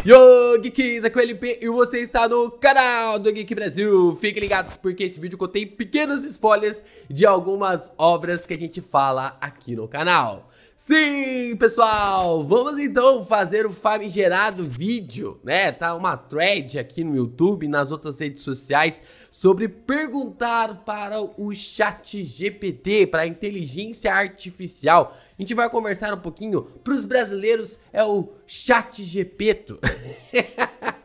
Yo, Geeks, aqui é o LP e você está no canal do Geek Brasil. Fiquem ligados porque esse vídeo contém pequenos spoilers de algumas obras que a gente fala aqui no canal. Sim, pessoal, vamos então fazer o famigerado vídeo, né? Tá uma thread aqui no YouTube e nas outras redes sociais sobre perguntar para o ChatGPT, para a inteligência artificial. A gente vai conversar um pouquinho, para os brasileiros é o ChatGPT.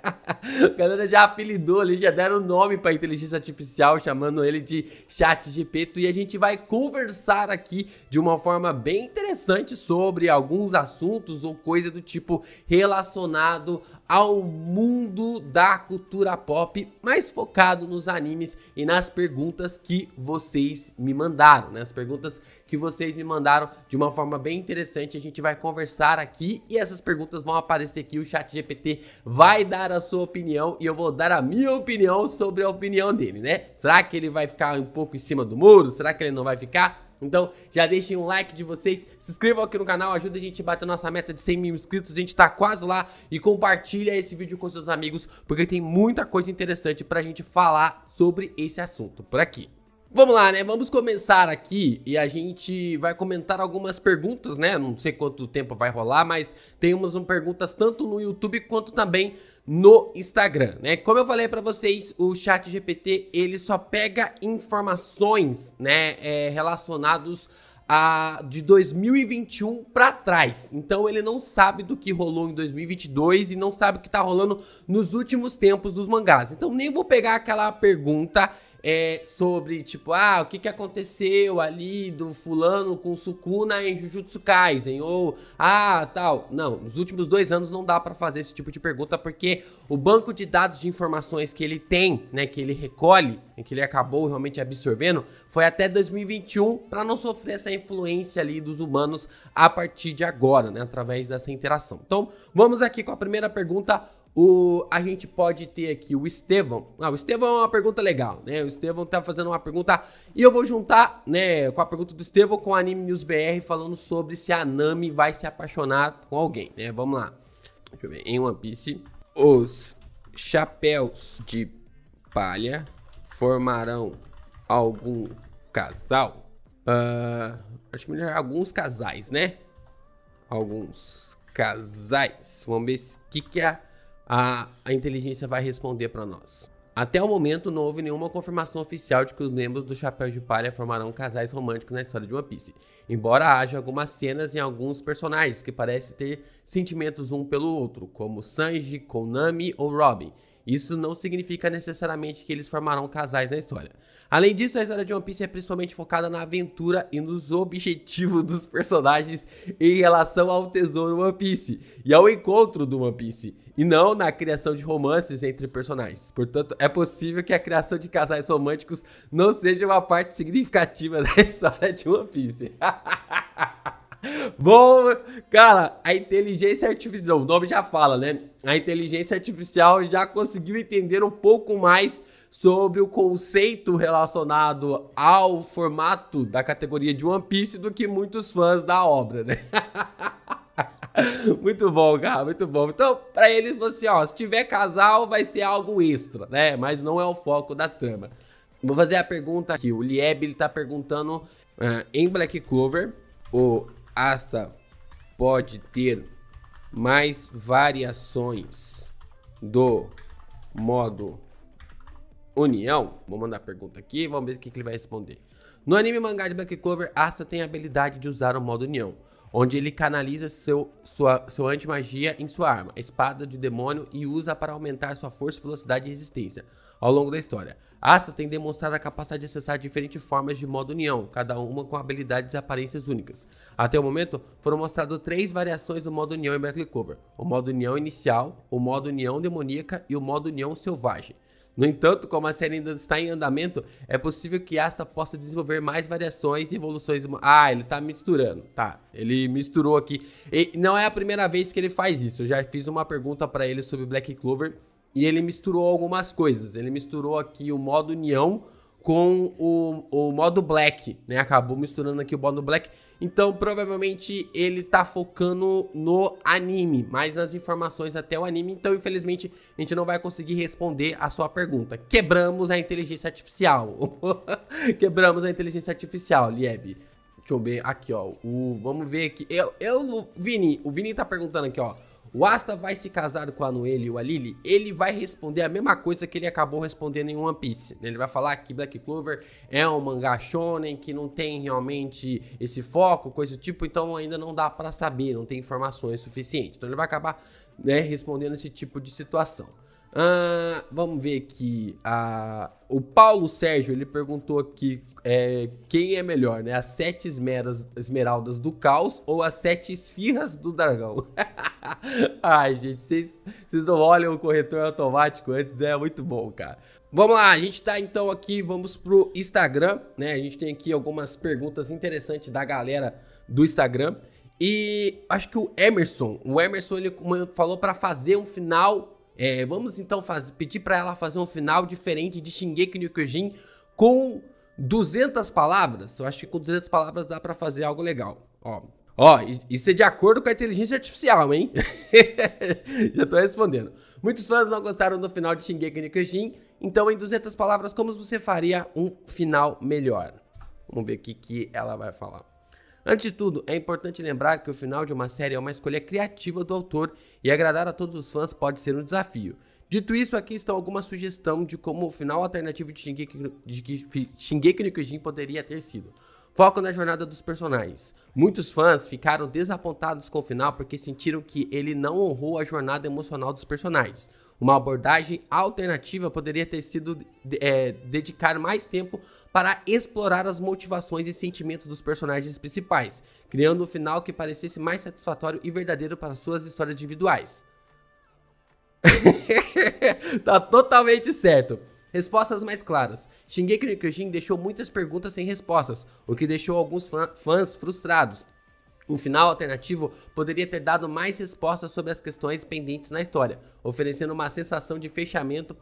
A galera já apelidou ali, já deram nome para inteligência artificial, chamando ele de ChatGPT, e a gente vai conversar aqui de uma forma bem interessante sobre alguns assuntos ou coisa do tipo relacionado ao mundo da cultura pop, mais focado nos animes e nas perguntas que vocês me mandaram, né? As perguntas que vocês me mandaram de uma forma bem interessante, a gente vai conversar aqui e essas perguntas vão aparecer aqui, o ChatGPT vai dar a sua opinião e eu vou dar a minha opinião sobre a opinião dele, né? Será que ele vai ficar um pouco em cima do muro? Será que ele não vai ficar? Então, já deixem um like de vocês, se inscrevam aqui no canal, ajuda a gente a bater a nossa meta de 100 mil inscritos, a gente tá quase lá, e compartilha esse vídeo com seus amigos, porque tem muita coisa interessante pra gente falar sobre esse assunto por aqui. Vamos lá, né? Vamos começar aqui e a gente vai comentar algumas perguntas, né? Não sei quanto tempo vai rolar, mas temos perguntas tanto no YouTube quanto também no Instagram, né? Como eu falei pra vocês, o ChatGPT, ele só pega informações, né, relacionados a de 2021 pra trás. Então ele não sabe do que rolou em 2022 e não sabe o que tá rolando nos últimos tempos dos mangás. Então nem vou pegar aquela pergunta sobre, tipo, o que aconteceu ali do fulano com Sukuna em Jujutsu Kaisen, ou, tal. Não, nos últimos 2 anos não dá pra fazer esse tipo de pergunta, porque o banco de dados de informações que ele tem, né, que ele recolhe, que ele acabou realmente absorvendo, foi até 2021, pra não sofrer essa influência ali dos humanos a partir de agora, né, através dessa interação. Então, vamos aqui com a primeira pergunta. A gente pode ter aqui o Estevão. O Estevão é uma pergunta legal, né? O Estevão tá fazendo uma pergunta e eu vou juntar, né, com a pergunta do Estevão com a Anime News BR falando sobre se a Nami vai se apaixonar com alguém, né? Vamos lá. Deixa eu ver. Em One Piece, os chapéus de palha formarão algum casal? Acho que melhor alguns casais, né? Alguns casais. Vamos ver o que a inteligência vai responder para nós. Até o momento não houve nenhuma confirmação oficial de que os membros do Chapéu de Palha formarão casais românticos na história de One Piece. Embora haja algumas cenas em alguns personagens que parecem ter sentimentos um pelo outro, como Sanji, Konami ou Robin. Isso não significa necessariamente que eles formarão casais na história. Além disso, a história de One Piece é principalmente focada na aventura e nos objetivos dos personagens em relação ao tesouro One Piece e ao encontro do One Piece, e não na criação de romances entre personagens. Portanto, é possível que a criação de casais românticos não seja uma parte significativa da história de One Piece. Bom, cara, a inteligência artificial, o nome já fala, né? A inteligência artificial já conseguiu entender um pouco mais sobre o conceito relacionado ao formato da categoria de One Piece do que muitos fãs da obra, né? Muito bom, cara, muito bom. Então, pra eles, assim, se tiver casal, vai ser algo extra, né? Mas não é o foco da trama. Vou fazer a pergunta aqui. O Lieb, ele tá perguntando, em Black Clover, o Asta pode ter mais variações do modo União? Vou mandar a pergunta aqui, vamos ver o que ele vai responder. No anime e mangá de Black Clover, Asta tem a habilidade de usar o modo União, onde ele canaliza sua anti-magia em sua arma, a espada de demônio, e usa para aumentar sua força, velocidade e resistência ao longo da história. Asta tem demonstrado a capacidade de acessar diferentes formas de modo União, cada uma com habilidades e aparências únicas. Até o momento, foram mostradas 3 variações do modo União em Black Clover: o modo União inicial, o modo União demoníaca e o modo União selvagem. No entanto, como a série ainda está em andamento, é possível que Asta possa desenvolver mais variações e evoluções. Ele tá misturando, tá? Ele misturou aqui. E não é a primeira vez que ele faz isso. Eu já fiz uma pergunta para ele sobre Black Clover e ele misturou algumas coisas. Ele misturou aqui o modo União com o modo Black, né? Acabou misturando aqui o modo Black. Então, provavelmente, ele tá focando no anime, mais nas informações até o anime. Então, infelizmente, a gente não vai conseguir responder a sua pergunta. Quebramos a inteligência artificial. Quebramos a inteligência artificial, Lieb. Deixa eu ver aqui, ó. Vamos ver aqui. O Vini tá perguntando aqui, ó. O Asta vai se casar com a Noelle e o Alili? Ele vai responder a mesma coisa que ele acabou respondendo em One Piece. Ele vai falar que Black Clover é um mangá shonen, que não tem realmente esse foco, coisa do tipo, então ainda não dá pra saber, não tem informações suficientes. Então ele vai acabar, né, respondendo esse tipo de situação. Vamos ver aqui. O Paulo Sérgio, ele perguntou aqui quem é melhor, né? As 7 esmeraldas do caos ou as 7 esfirras do dragão? Ai, gente, vocês não olham o corretor automático antes, é muito bom, cara. Vamos lá, a gente tá então aqui, vamos pro Instagram, né? A gente tem aqui algumas perguntas interessantes da galera do Instagram. E acho que o Emerson ele falou pra fazer um final. Vamos então pedir pra ela fazer um final diferente de Shingeki no Kyojin com 200 palavras. Eu acho que com 200 palavras dá pra fazer algo legal. Ó, isso é de acordo com a inteligência artificial, hein? Já tô respondendo. Muitos fãs não gostaram do final de Shingeki no Kyojin, então em 200 palavras, como você faria um final melhor? Vamos ver o que ela vai falar. Antes de tudo, é importante lembrar que o final de uma série é uma escolha criativa do autor e agradar a todos os fãs pode ser um desafio. Dito isso, aqui estão algumas sugestões de como o final alternativo de Shingeki no Kyojin poderia ter sido. Foco na jornada dos personagens. Muitos fãs ficaram desapontados com o final porque sentiram que ele não honrou a jornada emocional dos personagens. Uma abordagem alternativa poderia ter sido dedicar mais tempo para explorar as motivações e sentimentos dos personagens principais, criando um final que parecesse mais satisfatório e verdadeiro para suas histórias individuais. Tá totalmente certo. Respostas mais claras. Shingeki no Kyojin deixou muitas perguntas sem respostas, o que deixou alguns fãs frustrados. Um final alternativo poderia ter dado mais respostas sobre as questões pendentes na história, oferecendo uma sensação de fechamento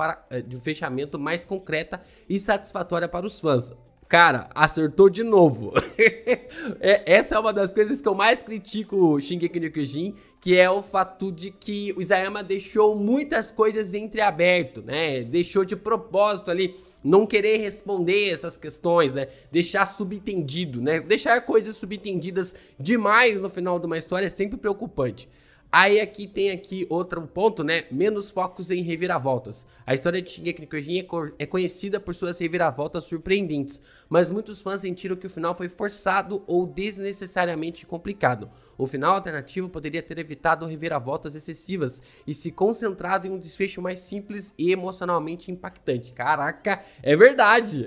mais concreta e satisfatória para os fãs. Cara, acertou de novo. Essa é uma das coisas que eu mais critico Shingeki no Kyojin, que é o fato de que o Isayama deixou muitas coisas entreaberto, né? Deixou de propósito ali não querer responder essas questões, né? Deixar subentendido, né? Deixar coisas subentendidas demais no final de uma história é sempre preocupante. Aí tem outro ponto, né? Menos focos em reviravoltas. A história de Shingeki no Kyojin é conhecida por suas reviravoltas surpreendentes, mas muitos fãs sentiram que o final foi forçado ou desnecessariamente complicado. O final alternativo poderia ter evitado reviravoltas excessivas e se concentrado em um desfecho mais simples e emocionalmente impactante. Caraca, é verdade!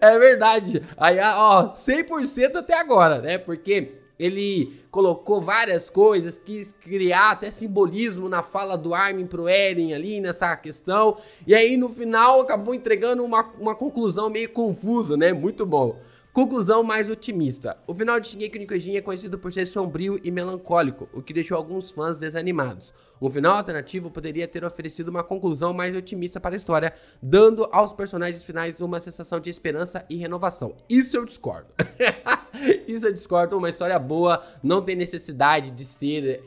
É verdade! Aí, ó, 100% até agora, né? Porque ele colocou várias coisas, quis criar até simbolismo na fala do Armin pro Eren ali nessa questão. E aí no final acabou entregando uma conclusão meio confusa, né? Muito bom. Conclusão mais otimista. O final de Shingeki no Kyojin é conhecido por ser sombrio e melancólico, o que deixou alguns fãs desanimados. Um final alternativo poderia ter oferecido uma conclusão mais otimista para a história, dando aos personagens finais uma sensação de esperança e renovação. Isso eu discordo. Isso eu discordo. Uma história boa não tem necessidade de ser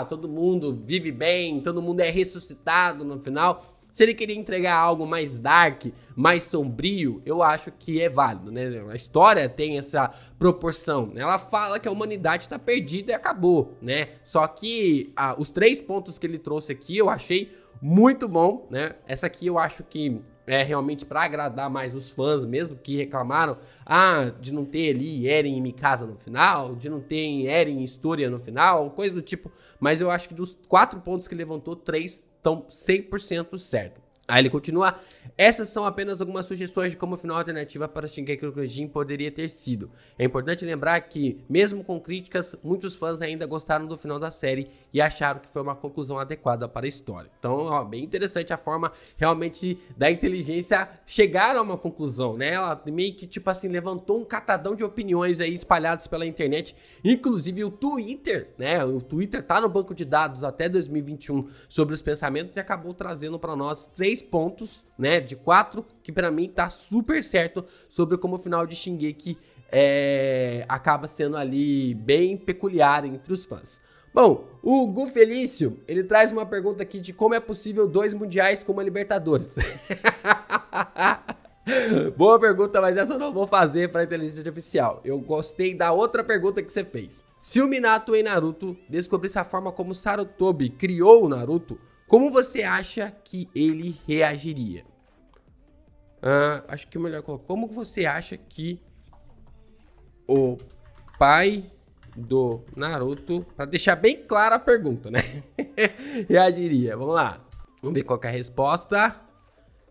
todo mundo vive bem, todo mundo é ressuscitado no final. Se ele queria entregar algo mais dark, mais sombrio, eu acho que é válido, né? A história tem essa proporção. Ela fala que a humanidade está perdida e acabou, né? Só que os 3 pontos que ele trouxe aqui eu achei muito bom, né? Essa aqui eu acho que é realmente para agradar mais os fãs mesmo, que reclamaram de não ter ali Eren e Mikasa no final, de não ter Eren e Historia no final, coisa do tipo. Mas eu acho que dos 4 pontos que ele levantou, 3 estão 100% certo. Aí ele continua: essas são apenas algumas sugestões de como o final alternativa para Shingeki no Kyojin poderia ter sido. É importante lembrar que, mesmo com críticas, muitos fãs ainda gostaram do final da série e acharam que foi uma conclusão adequada para a história. Então, bem interessante a forma realmente da inteligência chegar a uma conclusão, né? Ela meio que, tipo assim, levantou um catadão de opiniões aí espalhados pela internet, inclusive o Twitter, né? O Twitter tá no banco de dados até 2021 sobre os pensamentos e acabou trazendo para nós 3 3 pontos, né, de 4, que pra mim tá super certo sobre como o final de Shingeki acaba sendo ali bem peculiar entre os fãs. Bom, o Gu Felício, ele traz uma pergunta aqui de como é possível 2 mundiais com uma Libertadores. Boa pergunta, mas essa eu não vou fazer para inteligência artificial. Eu gostei da outra pergunta que você fez. Se o Minato em Naruto descobrisse a forma como Sarutobi criou o Naruto, como você acha que ele reagiria? Acho que o melhor colocar. Como você acha que o pai do Naruto, pra deixar bem clara a pergunta, né? reagiria? Vamos lá. Vamos ver qual que é a resposta.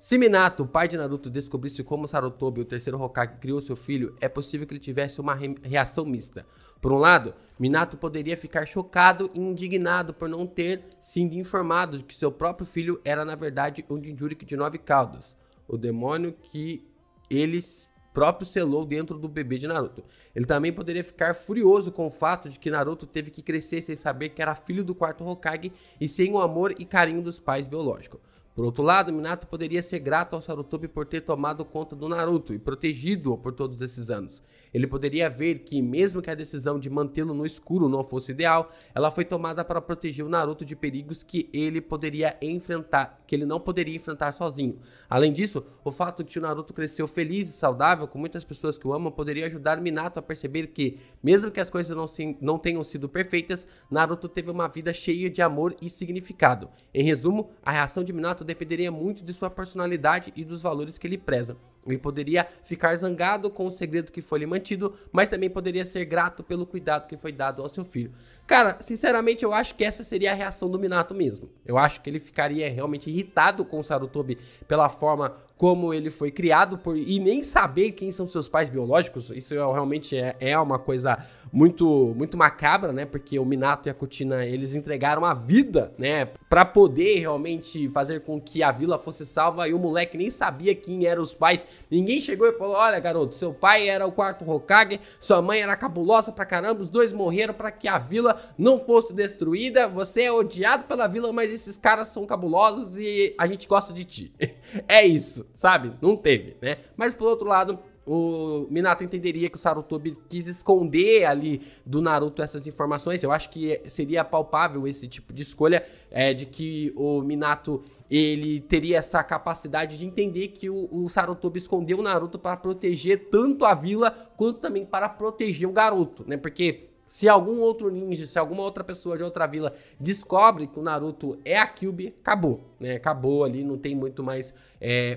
Se Minato, o pai de Naruto, descobrisse como Sarutobi, o terceiro Hokage, criou seu filho, é possível que ele tivesse uma reação mista. Por um lado, Minato poderia ficar chocado e indignado por não ter sido informado de que seu próprio filho era, na verdade, um Jinchuriki de 9 caudas, o demônio que eles próprio selou dentro do bebê de Naruto. Ele também poderia ficar furioso com o fato de que Naruto teve que crescer sem saber que era filho do quarto Hokage e sem o amor e carinho dos pais biológicos. Por outro lado, Minato poderia ser grato ao Sarutobi por ter tomado conta do Naruto e protegido-o por todos esses anos. Ele poderia ver que, mesmo que a decisão de mantê-lo no escuro não fosse ideal, ela foi tomada para proteger o Naruto de perigos que ele não poderia enfrentar sozinho. Além disso, o fato de que o Naruto cresceu feliz e saudável com muitas pessoas que o amam poderia ajudar Minato a perceber que, mesmo que as coisas não tenham sido perfeitas, Naruto teve uma vida cheia de amor e significado. Em resumo, a reação de Minato dependeria muito de sua personalidade e dos valores que ele preza. Ele poderia ficar zangado com o segredo que foi lhe mantido, mas também poderia ser grato pelo cuidado que foi dado ao seu filho. Cara, sinceramente, eu acho que essa seria a reação do Minato mesmo. Eu acho que ele ficaria realmente irritado com o Sarutobi pela forma como ele foi criado e nem saber quem são seus pais biológicos. Isso realmente é uma coisa muito macabra, né? Porque o Minato e a Kuchina, eles entregaram a vida, né? Pra poder realmente fazer com que a vila fosse salva, e o moleque nem sabia quem eram os pais. Ninguém chegou e falou: olha, garoto, seu pai era o quarto Hokage, sua mãe era cabulosa pra caramba, os dois morreram pra que a vila não fosse destruída, você é odiado pela vila, mas esses caras são cabulosos e a gente gosta de ti. É isso, sabe? Não teve, né? Mas por outro lado, o Minato entenderia que o Sarutobi quis esconder ali do Naruto essas informações. Eu acho que seria palpável esse tipo de escolha, de que o Minato, ele teria essa capacidade de entender que o Sarutobi escondeu o Naruto para proteger tanto a vila quanto também para proteger o garoto, né? Porque se algum outro ninja, se alguma outra pessoa de outra vila descobre que o Naruto é a Kyuubi, acabou, né? Acabou ali, não tem muito mais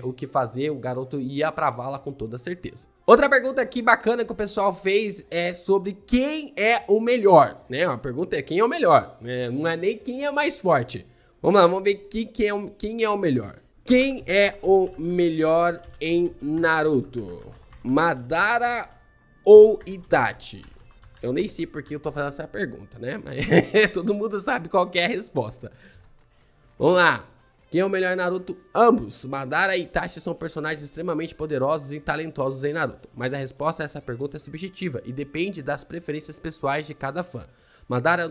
o que fazer, o garoto ia pra vala com toda certeza. Outra pergunta aqui bacana que o pessoal fez é sobre quem é o melhor, né? A pergunta é quem é o melhor, né? Não é nem quem é mais forte. Vamos lá, vamos ver quem é o melhor. Quem é o melhor em Naruto? Madara ou Itachi? Eu nem sei porque eu tô fazendo essa pergunta, né? Mas todo mundo sabe qual que é a resposta. Vamos lá. Quem é o melhor em Naruto? Ambos. Madara e Itachi são personagens extremamente poderosos e talentosos em Naruto. Mas a resposta a essa pergunta é subjetiva e depende das preferências pessoais de cada fã. Madara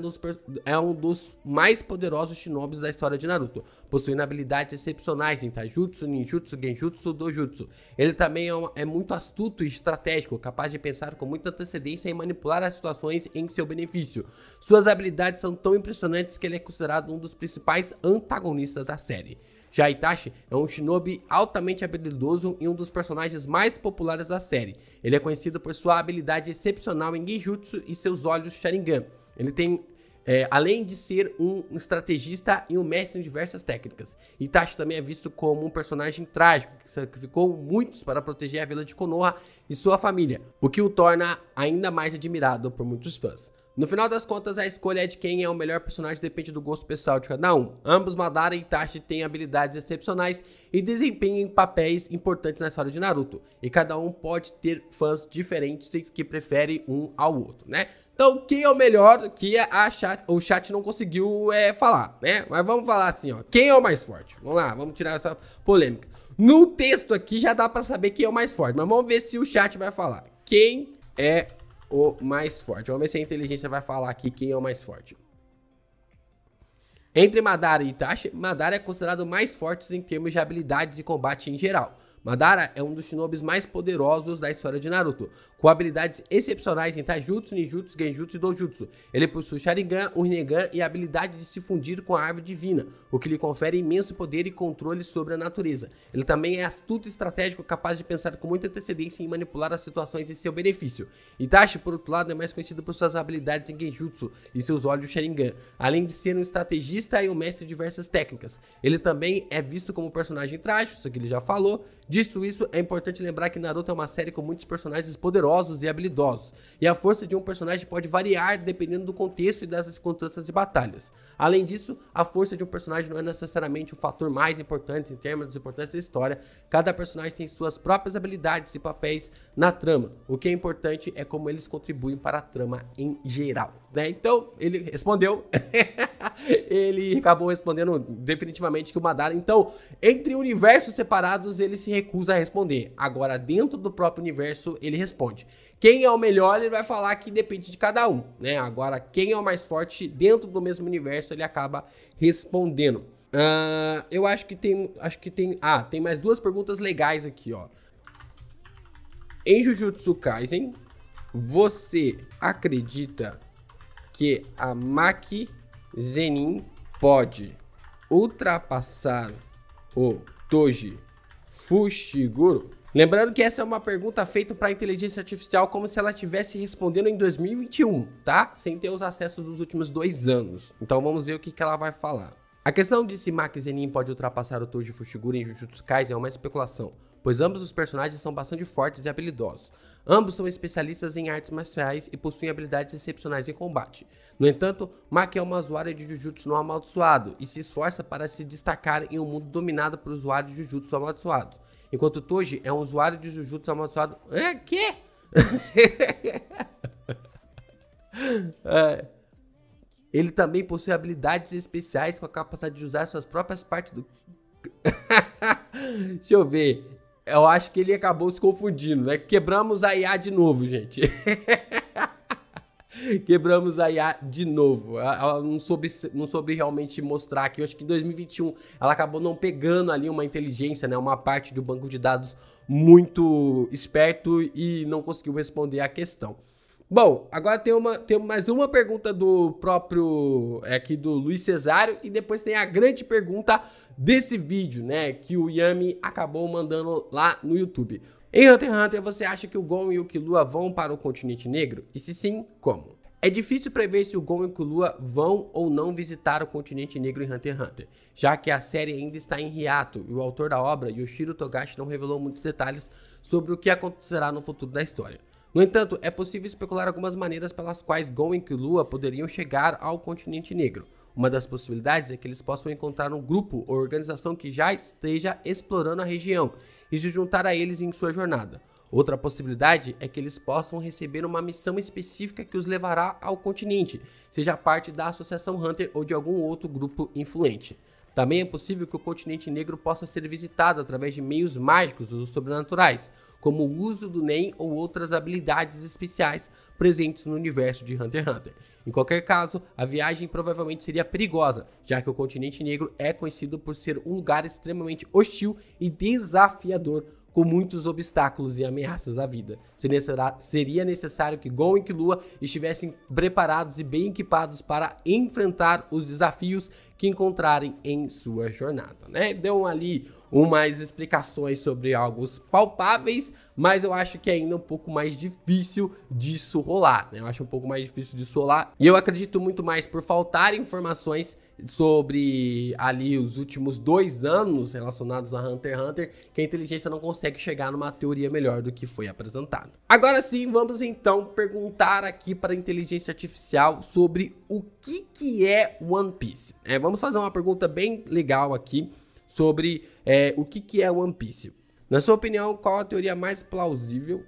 é um dos mais poderosos shinobis da história de Naruto, possuindo habilidades excepcionais em taijutsu, ninjutsu, genjutsu, dojutsu. Ele também é muito astuto e estratégico, capaz de pensar com muita antecedência e manipular as situações em seu benefício. Suas habilidades são tão impressionantes que ele é considerado um dos principais antagonistas da série. Já Itachi é um shinobi altamente habilidoso e um dos personagens mais populares da série. Ele é conhecido por sua habilidade excepcional em genjutsu e seus olhos Sharingan. Ele tem, além de ser um estrategista e um mestre em diversas técnicas. Itachi também é visto como um personagem trágico, que sacrificou muitos para proteger a vila de Konoha e sua família, o que o torna ainda mais admirado por muitos fãs. No final das contas, a escolha de quem é o melhor personagem depende do gosto pessoal de cada um. Ambos, Madara e Itachi, têm habilidades excepcionais e desempenham papéis importantes na história de Naruto. E cada um pode ter fãs diferentes que preferem um ao outro, né? Então, quem é o melhor que o chat não conseguiu falar, né? Mas vamos falar assim, ó. Quem é o mais forte? Vamos lá, vamos tirar essa polêmica. No texto aqui já dá pra saber quem é o mais forte, mas vamos ver se o chat vai falar. Quem é o mais forte? Vamos ver se a inteligência vai falar aqui quem é o mais forte. Entre Madara e Itachi, Madara é considerado mais forte em termos de habilidades e combate em geral. Madara é um dos shinobis mais poderosos da história de Naruto, com habilidades excepcionais em Taijutsu, Ninjutsu, Genjutsu e Dojutsu. Ele possui Sharingan, o Rinnegan e a habilidade de se fundir com a árvore divina, o que lhe confere imenso poder e controle sobre a natureza. Ele também é astuto e estratégico, capaz de pensar com muita antecedência em manipular as situações em seu benefício. Itachi, por outro lado, é mais conhecido por suas habilidades em Genjutsu e seus olhos Sharingan, além de ser um estrategista e um mestre de diversas técnicas. Ele também é visto como um personagem trágico, isso que ele já falou. Dito isso, é importante lembrar que Naruto é uma série com muitos personagens poderosos e habilidosos, e a força de um personagem pode variar dependendo do contexto e das circunstâncias de batalhas. Além disso, a força de um personagem não é necessariamente o fator mais importante em termos de importância da história. Cada personagem tem suas próprias habilidades e papéis na trama. O que é importante é como eles contribuem para a trama em geral, né? Então, ele respondeu. Ele acabou respondendo definitivamente que o Madara... Então, entre universos separados, ele se recusa a responder. Agora, dentro do próprio universo, ele responde. Quem é o melhor, ele vai falar que depende de cada um, né? Agora, quem é o mais forte dentro do mesmo universo, ele acaba respondendo. Eu acho que tem... tem mais duas perguntas legais aqui, ó. Em Jujutsu Kaisen, você acredita que a Maki Zenin pode ultrapassar o Toji Fushiguro? Lembrando que essa é uma pergunta feita para a inteligência artificial como se ela estivesse respondendo em 2021, tá? Sem ter os acessos dos últimos 2 anos. Então vamos ver o que ela vai falar. A questão de se Maki Zenin pode ultrapassar o Toji Fushiguro em Jujutsu Kaisen é uma especulação, pois ambos os personagens são bastante fortes e habilidosos. Ambos são especialistas em artes marciais e possuem habilidades excepcionais em combate. No entanto, Maki é uma usuária de Jujutsu não amaldiçoado e se esforça para se destacar em um mundo dominado por usuários de Jujutsu amaldiçoado. Enquanto Toji é um usuário de Jujutsu amaldiçoado... Quê? Ele também possui habilidades especiais com a capacidade de usar suas próprias partes do... Deixa eu ver. Eu acho que ele acabou se confundindo, né? Quebramos a IA de novo, gente. Quebramos a IA de novo. Ela não soube realmente mostrar aqui. Eu acho que em 2021 ela acabou não pegando ali uma inteligência, né? Uma parte do banco de dados muito esperto e não conseguiu responder a questão. Bom, agora tem mais uma pergunta do próprio, aqui do Luiz Cesário, e depois tem a grande pergunta desse vídeo, né, que o Yami acabou mandando lá no YouTube. Em Hunter x Hunter, você acha que o Gon e o Killua vão para o continente negro? E se sim, como? É difícil prever se o Gon e o Killua vão ou não visitar o continente negro em Hunter x Hunter, já que a série ainda está em hiato e o autor da obra, Yoshiro Togashi, não revelou muitos detalhes sobre o que acontecerá no futuro da história. No entanto, é possível especular algumas maneiras pelas quais Gon e Killua poderiam chegar ao continente negro. Uma das possibilidades é que eles possam encontrar um grupo ou organização que já esteja explorando a região e se juntar a eles em sua jornada. Outra possibilidade é que eles possam receber uma missão específica que os levará ao continente, seja parte da Associação Hunter ou de algum outro grupo influente. Também é possível que o continente negro possa ser visitado através de meios mágicos ou sobrenaturais, como o uso do Nen ou outras habilidades especiais presentes no universo de Hunter x Hunter. Em qualquer caso, a viagem provavelmente seria perigosa, já que o continente negro é conhecido por ser um lugar extremamente hostil e desafiador, com muitos obstáculos e ameaças à vida. Seria necessário que Gon e Killua estivessem preparados e bem equipados para enfrentar os desafios que encontrarem em sua jornada, né? Deu ali umas explicações sobre algo palpáveis, mas eu acho que é ainda um pouco mais difícil disso rolar, né? Eu acho um pouco mais difícil disso rolar, e eu acredito muito mais por faltar informações sobre ali os últimos 2 anos relacionados a Hunter x Hunter, que a inteligência não consegue chegar numa teoria melhor do que foi apresentado. Agora sim, vamos então perguntar aqui para a inteligência artificial sobre o que é One Piece. Vamos fazer uma pergunta bem legal aqui sobre o que é One Piece. Na sua opinião, qual a teoria mais plausível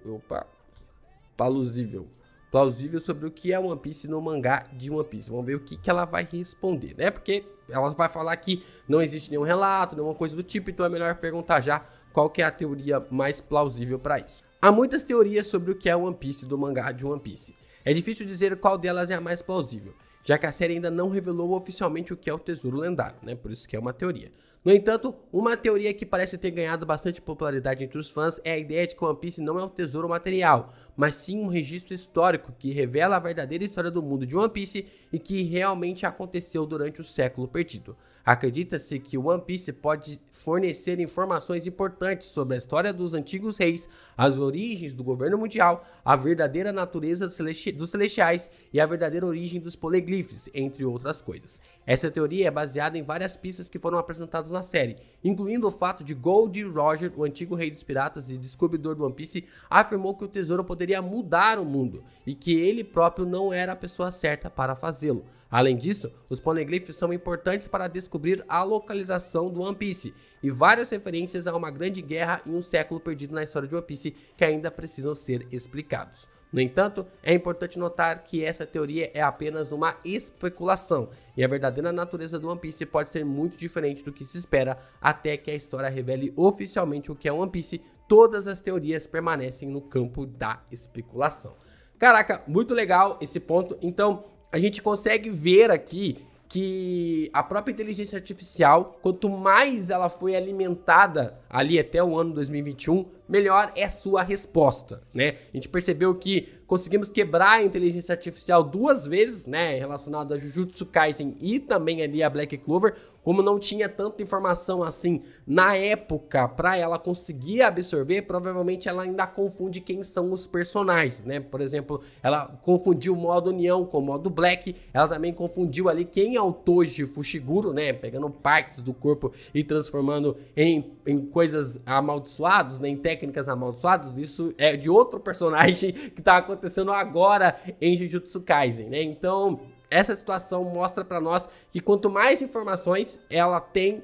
sobre o que é One Piece no mangá de One Piece? Vamos ver o que ela vai responder, né? Porque ela vai falar que não existe nenhum relato, nenhuma coisa do tipo, então é melhor perguntar já qual que é a teoria mais plausível para isso. Há muitas teorias sobre o que é One Piece do mangá de One Piece. É difícil dizer qual delas é a mais plausível. já que a série ainda não revelou oficialmente o que é o Tesouro Lendário, né? Por isso que é uma teoria. No entanto, uma teoria que parece ter ganhado bastante popularidade entre os fãs é a ideia de que One Piece não é um tesouro material, mas sim um registro histórico que revela a verdadeira história do mundo de One Piece e que realmente aconteceu durante o século perdido. Acredita-se que One Piece pode fornecer informações importantes sobre a história dos antigos reis, as origens do governo mundial, a verdadeira natureza dos celestiais e a verdadeira origem dos Poneglyphs, entre outras coisas. Essa teoria é baseada em várias pistas que foram apresentadas na série, incluindo o fato de Gold Roger, o antigo rei dos piratas e descobridor do One Piece, afirmou que o tesouro poderia mudar o mundo e que ele próprio não era a pessoa certa para fazê-lo. Além disso, os Poneglyphs são importantes para descobrir a localização do One Piece e várias referências a uma grande guerra e um século perdido na história de One Piece que ainda precisam ser explicados. No entanto, é importante notar que essa teoria é apenas uma especulação e a verdadeira natureza do One Piece pode ser muito diferente do que se espera até que a história revele oficialmente o que é One Piece. Todas as teorias permanecem no campo da especulação. Caraca, muito legal esse ponto. Então, a gente consegue ver aqui que a própria inteligência artificial, quanto mais ela foi alimentada ali até o ano 2021, melhor é sua resposta, né? A gente percebeu que conseguimos quebrar a inteligência artificial 2 vezes, né, relacionado a Jujutsu Kaisen e também ali a Black Clover, como não tinha tanta informação assim na época para ela conseguir absorver, provavelmente ela ainda confunde quem são os personagens, né? Por exemplo, ela confundiu o modo União com o modo Black, ela também confundiu ali quem é o Toji Fushiguro, né, pegando partes do corpo e transformando em coisas amaldiçoadas, né, em técnicas amaldiçoadas. Isso é de outro personagem que tá acontecendo agora em Jujutsu Kaisen, né? Então, essa situação mostra para nós que quanto mais informações ela tem,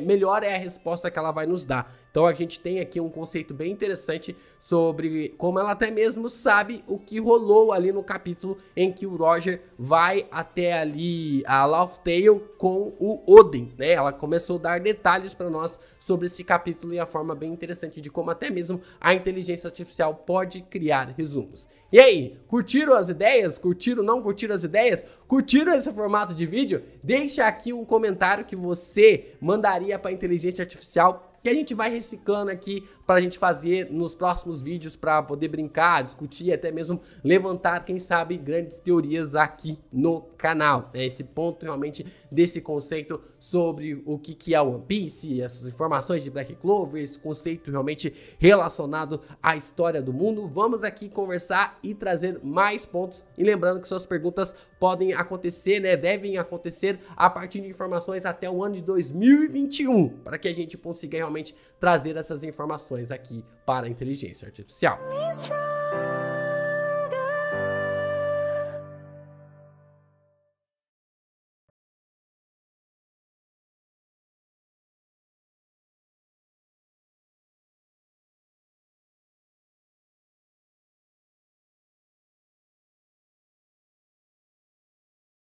melhor é a resposta que ela vai nos dar. Então a gente tem aqui um conceito bem interessante sobre como ela até mesmo sabe o que rolou ali no capítulo em que o Roger vai até ali a Laugh Tale com o Oden, né? Ela começou a dar detalhes para nós sobre esse capítulo e a forma bem interessante de como até mesmo a inteligência artificial pode criar resumos. E aí, curtiram as ideias? Curtiram, não curtiram as ideias? Curtiram esse formato de vídeo? Deixa aqui um comentário que você mandaria para a inteligência artificial, que a gente vai reciclando aqui para a gente fazer nos próximos vídeos para poder brincar, discutir, até mesmo levantar, quem sabe, grandes teorias aqui no canal. Esse ponto realmente desse conceito sobre o que é One Piece, essas informações de Black Clover, esse conceito realmente relacionado à história do mundo. Vamos aqui conversar e trazer mais pontos. E lembrando que suas perguntas podem acontecer, né? Devem acontecer a partir de informações até o ano de 2021, para que a gente consiga realmente trazer essas informações aqui para a inteligência artificial.